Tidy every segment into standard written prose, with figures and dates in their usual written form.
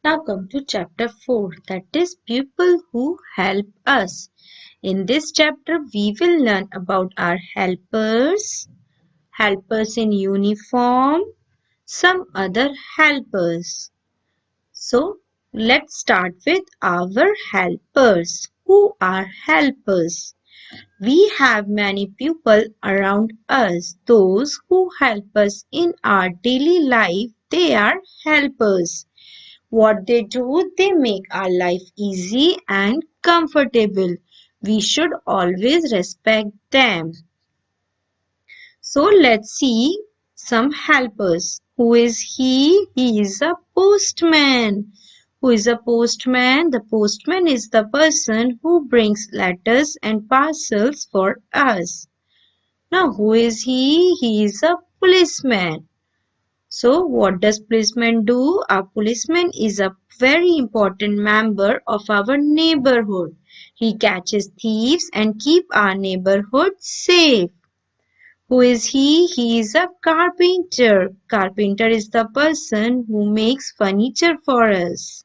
Now come to chapter 4, that is people who help us. In this chapter we will learn about our helpers, helpers in uniform, some other helpers. So let's start with our helpers. Who are helpers? We have many people around us. Those who help us in our daily life, they are helpers. What they do, they make our life easy and comfortable. We should always respect them. So let's see some helpers. Who is he? He is a postman. Who is a postman? The postman is the person who brings letters and parcels for us. Now, who is he? He is a policeman. So, what does policeman do? A policeman is a very important member of our neighborhood. He catches thieves and keep our neighborhood safe. Who is he? He is a carpenter. Carpenter is the person who makes furniture for us.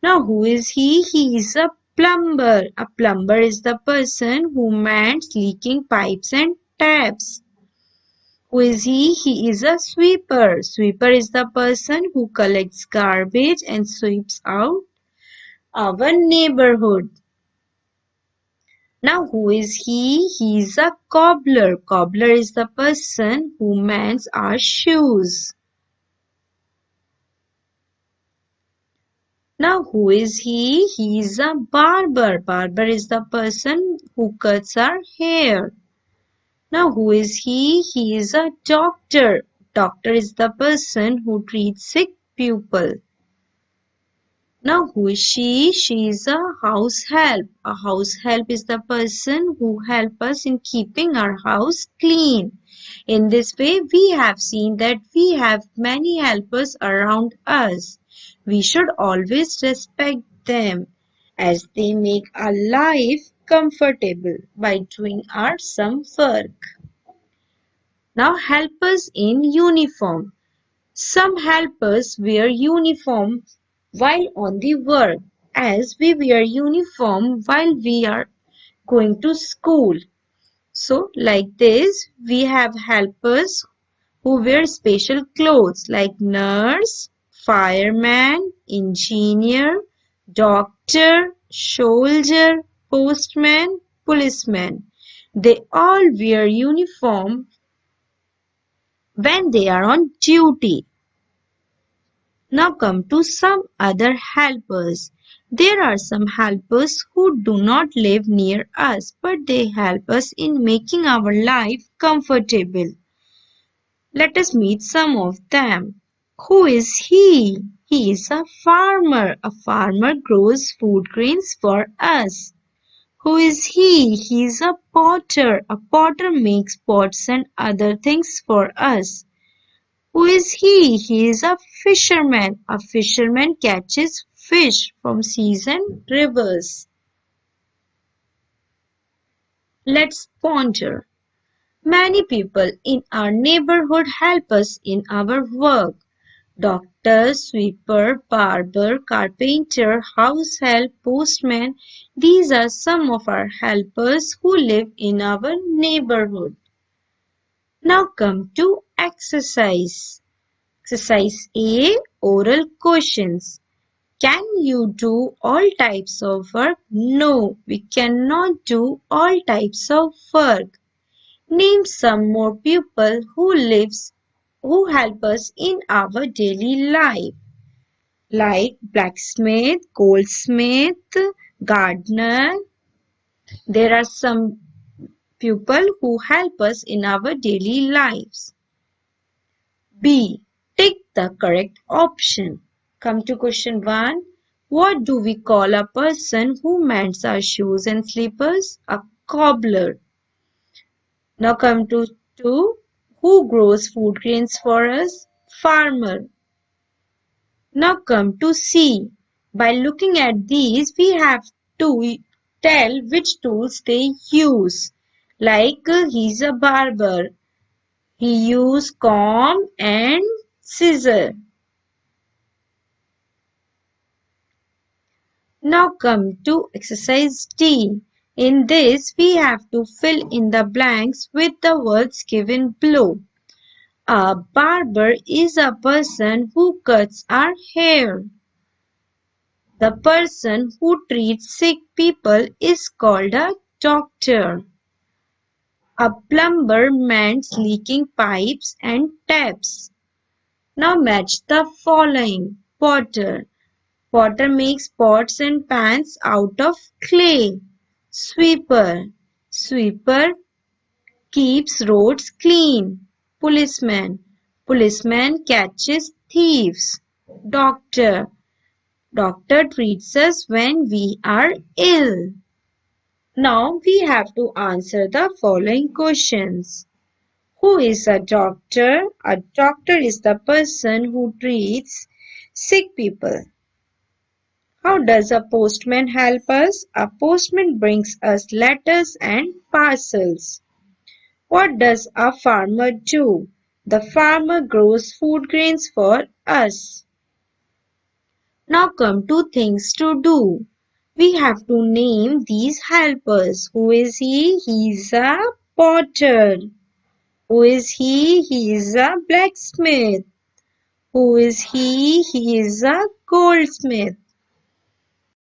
Now, who is he? He is a plumber. A plumber is the person who mends leaking pipes and taps. Who is he? He is a sweeper. Sweeper is the person who collects garbage and sweeps out our neighborhood. Now, who is he? He is a cobbler. Cobbler is the person who mends our shoes. Now, who is he? He is a barber. Barber is the person who cuts our hair. Now, who is he? He is a doctor. Doctor is the person who treats sick people. Now, who is she? She is a house help. A house help is the person who helps us in keeping our house clean. In this way, we have seen that we have many helpers around us. We should always respect them as they make our life comfortable by doing our some work. Now, helpers in uniform. Some helpers wear uniform while on the work, as we wear uniform while we are going to school. So, like this, we have helpers who wear special clothes like nurse, fireman, engineer, doctor, soldier, postman, policeman. They all wear uniform when they are on duty. Now come to some other helpers. There are some helpers who do not live near us, but they help us in making our life comfortable. Let us meet some of them. Who is he? He is a farmer. A farmer grows food grains for us. Who is he? He is a potter. A potter makes pots and other things for us. Who is he? He is a fisherman. A fisherman catches fish from seas and rivers. Let's ponder. Many people in our neighborhood help us in our work. Doctor, sweeper, barber, carpenter, house help, postman. These are some of our helpers who live in our neighborhood. Now come to exercise. Exercise A. Oral questions. Can you do all types of work? No, we cannot do all types of work. Name some more people who help us in our daily life, like blacksmith, goldsmith, gardener. There are some people who help us in our daily lives. B. Tick the correct option. Come to question 1. What do we call a person who mends our shoes and slippers? A cobbler. Now come to 2. Who grows food grains for us? Farmer. Now come to C. By looking at these, we have to tell which tools they use. Like he's a barber. He uses comb and scissor. Now come to exercise D. In this, we have to fill in the blanks with the words given below. A barber is a person who cuts our hair. The person who treats sick people is called a doctor. A plumber mends leaking pipes and taps. Now match the following. Potter. Potter makes pots and pans out of clay. Sweeper. Sweeper keeps roads clean. Policeman. Policeman catches thieves. Doctor. Doctor treats us when we are ill. Now we have to answer the following questions. Who is a doctor? A doctor is the person who treats sick people. How does a postman help us? A postman brings us letters and parcels. What does a farmer do? The farmer grows food grains for us. Now come to things to do. We have to name these helpers. Who is he? He is a potter. Who is he? He is a blacksmith. Who is he? He is a goldsmith.